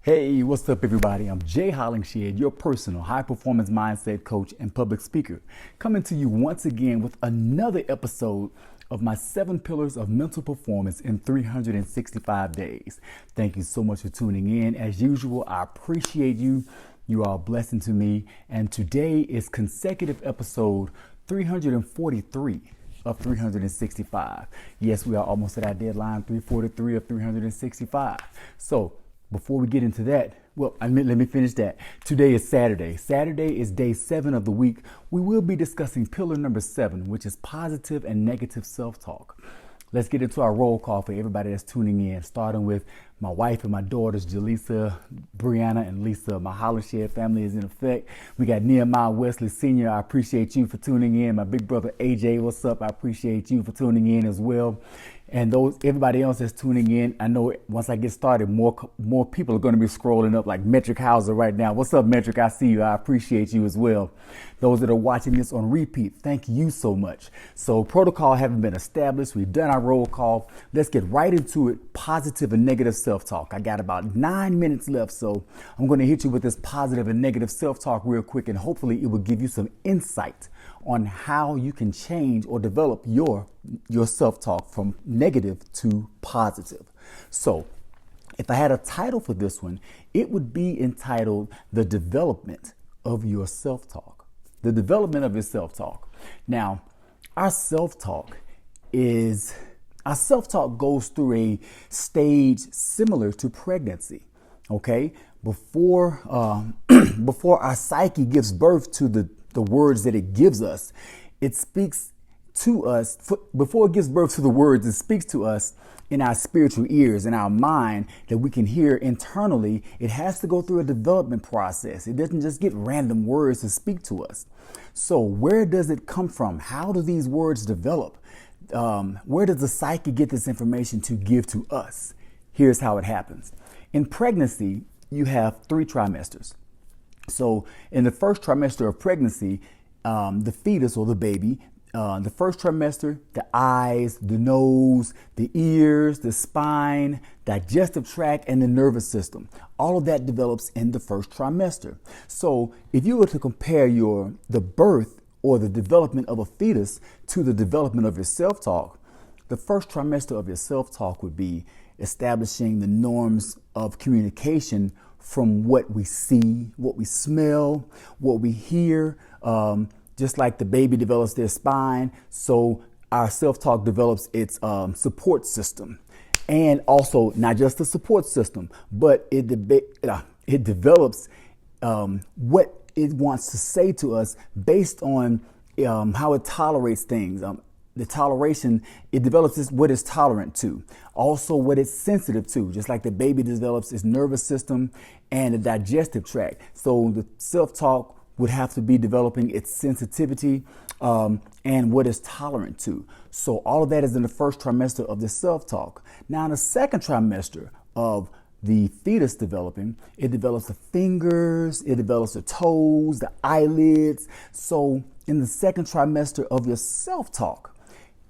Hey, what's up, everybody? I'm Jay Hollingshed, your personal high performance mindset coach and public speaker, coming to you once again with another episode of my 7 pillars of mental performance in 365 days. Thank you so much for tuning in. As usual, I appreciate you. You are a blessing to me. And today is consecutive episode 343 of 365. Yes, we are almost at our deadline, 343 of 365. So, before we get into that, let me finish that. Today is Saturday. Saturday is day 7 of the week. We will be discussing pillar number 7, which is positive and negative self-talk. Let's get into our roll call for everybody that's tuning in, starting with my wife and my daughters, Jaleesa, Brianna, and Lisa. My Hollingshed family is in effect. We got Nehemiah Wesley Sr. I appreciate you for tuning in. My big brother, AJ, what's up? I appreciate you for tuning in as well. And everybody else that's tuning in, I know once I get started, more people are going to be scrolling up like Metric Hauser right now. What's up, Metric? I see you. I appreciate you as well. Those that are watching this on repeat, thank you so much. So protocol having been established, we've done our roll call. Let's get right into it. Positive and negative self-talk. I got about 9 minutes left, so I'm going to hit you with this positive and negative self-talk real quick, and hopefully it will give you some insight on how you can change or develop your self-talk from negative to positive. So if I had a title for this one, it would be entitled The Development of Your Self-Talk. The development of your self-talk. Now, our self-talk goes through a stage similar to pregnancy. Okay? Before our psyche gives birth to the words that it gives us, it speaks to us. Before it gives birth to the words, it speaks to us in our spiritual ears, in our mind, that we can hear internally. It has to go through a development process. It doesn't just get random words to speak to us. So where does it come from? How do these words develop? Where does the psyche get this information to give to us? Here's how it happens. In pregnancy, you have 3 trimesters. So in the first trimester of pregnancy, the fetus or the baby, the first trimester, the eyes, the nose, the ears, the spine, digestive tract, and the nervous system, all of that develops in the first trimester. So if you were to compare the birth or the development of a fetus to the development of your self-talk, the first trimester of your self-talk would be establishing the norms of communication from what we see, what we smell, what we hear. Just like the baby develops their spine, so our self-talk develops its support system. And also not just the support system, but it develops what it wants to say to us based on how it tolerates things. The toleration, it develops what it's tolerant to, also what it's sensitive to, just like the baby develops its nervous system and the digestive tract. So the self-talk would have to be developing its sensitivity and what it's tolerant to. So all of that is in the first trimester of the self-talk. Now in the second trimester of the fetus developing, it develops the fingers, it develops the toes, the eyelids. So in the second trimester of your self-talk,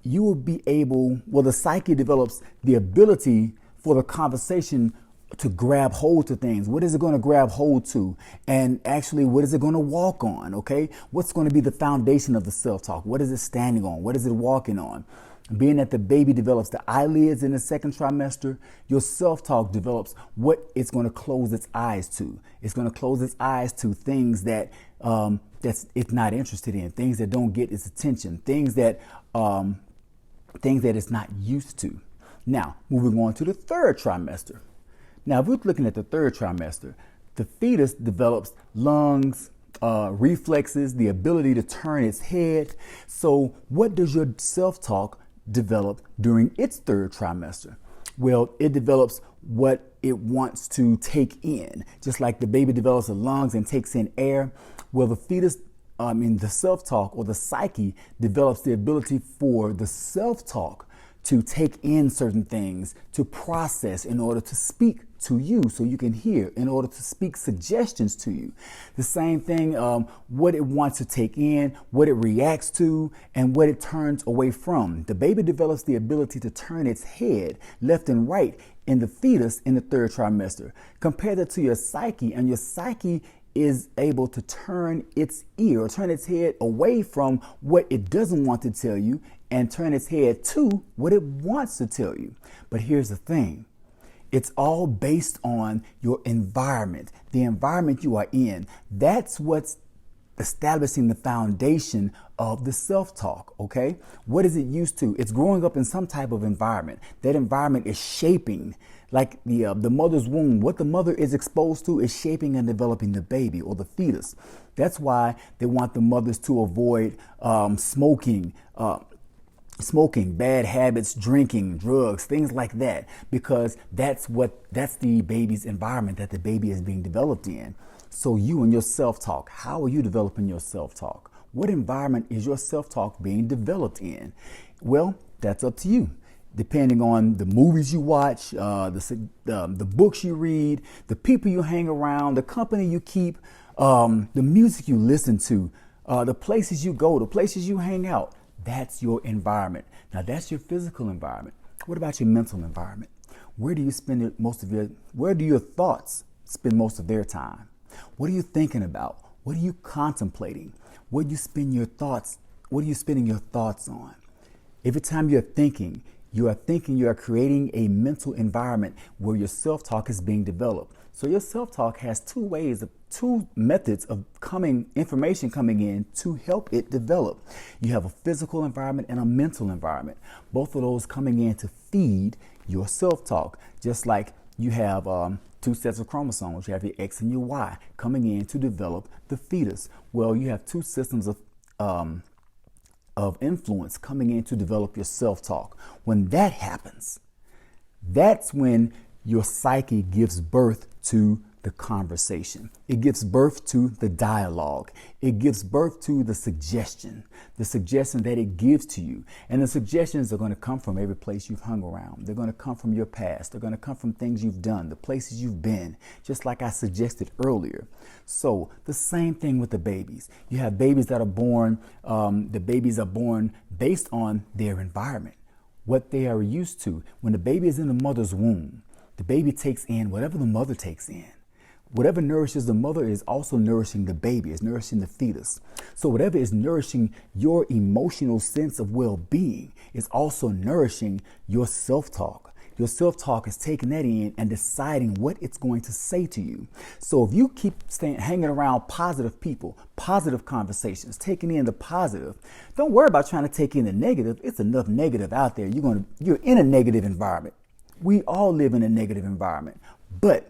you will be the psyche develops the ability for the conversation to grab hold to things. What is it going to grab hold to? And actually, what is it going to walk on? Okay. What's going to be the foundation of the self-talk? What is it standing on? What is it walking on? Being that the baby develops the eyelids in the second trimester, your self-talk develops what it's going to close its eyes to. It's going to close its eyes to things that it's not interested in, things that don't get its attention, things that it's not used to. Now, moving on to the third trimester. Now, if we're looking at the third trimester, the fetus develops lungs, reflexes, the ability to turn its head. So what does your self-talk develop during its third trimester? Well, it develops what it wants to take in. Just like the baby develops the lungs and takes in air, well, the self-talk or the psyche develops the ability for the self-talk to take in certain things, to process in order to speak to you so you can hear, in order to speak suggestions to you. The same thing, what it wants to take in, what it reacts to, and what it turns away from. The baby develops the ability to turn its head left and right in the fetus in the third trimester. Compare that to your psyche, and your psyche is able to turn its ear or turn its head away from what it doesn't want to tell you and turn its head to what it wants to tell you. But here's the thing. It's all based on your environment, the environment you are in. That's what's establishing the foundation of the self-talk, okay? What is it used to? It's growing up in some type of environment. That environment is shaping, like the mother's womb. What the mother is exposed to is shaping and developing the baby or the fetus. That's why they want the mothers to avoid smoking, bad habits, drinking, drugs, things like that, because that's the baby's environment that the baby is being developed in. So you and your self-talk, how are you developing your self-talk? What environment is your self-talk being developed in? Well, that's up to you. Depending on the movies you watch, the books you read, the people you hang around, the company you keep, the music you listen to, the places you go, the places you hang out. That's your environment. Now that's your physical environment. What about your mental environment? Where do you spend where do your thoughts spend most of their time? What are you thinking about? What are you contemplating? What do you spend your thoughts? What are you spending your thoughts on? Every time you are creating a mental environment where your self-talk is being developed. So your self-talk has two methods of information coming in to help it develop. You have a physical environment and a mental environment. Both of those coming in to feed your self-talk. Just like you have two sets of chromosomes. You have your X and your Y coming in to develop the fetus. Well, you have two systems of influence coming in to develop your self-talk. When that happens, that's when your psyche gives birth to the conversation. It gives birth to the dialogue. It gives birth to the suggestion that it gives to you. And the suggestions are going to come from every place you've hung around. They're going to come from your past. They're going to come from things you've done, the places you've been, just like I suggested earlier. So the same thing with the babies. You have babies that are born, the babies are born based on their environment, what they are used to. When the baby is in the mother's womb, the baby takes in whatever the mother takes in. Whatever nourishes the mother is also nourishing the baby, is nourishing the fetus. So whatever is nourishing your emotional sense of well-being is also nourishing your self-talk. Your self-talk is taking that in and deciding what it's going to say to you. So if you keep hanging around positive people, positive conversations, taking in the positive, don't worry about trying to take in the negative. It's enough negative out there. You're in a negative environment. We all live in a negative environment, but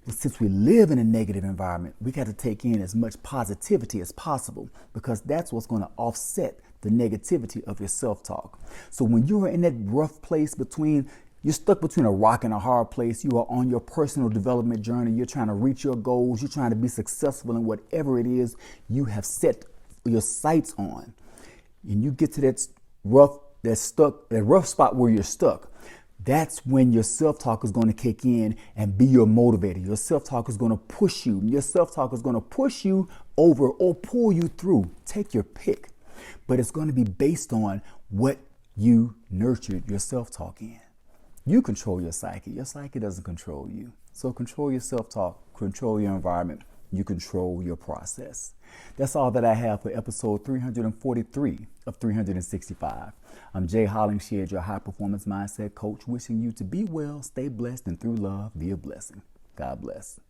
since we live in a negative environment, we got to take in as much positivity as possible, because that's what's going to offset the negativity of your self-talk. So when you're in that rough place you're stuck between a rock and a hard place, you are on your personal development journey, you're trying to reach your goals, you're trying to be successful in whatever it is you have set your sights on, and you get to that rough spot where you're stuck. That's when your self-talk is going to kick in and be your motivator. Your self-talk is going to push you. Your self-talk is going to push you over or pull you through. Take your pick. But it's going to be based on what you nurtured your self-talk in. You control your psyche. Your psyche doesn't control you. So control your self-talk, control your environment. You control your process. That's all that I have for episode 343 of 365. I'm Jay Hollingshead, your high performance mindset coach, wishing you to be well, stay blessed, and through love, be a blessing. God bless.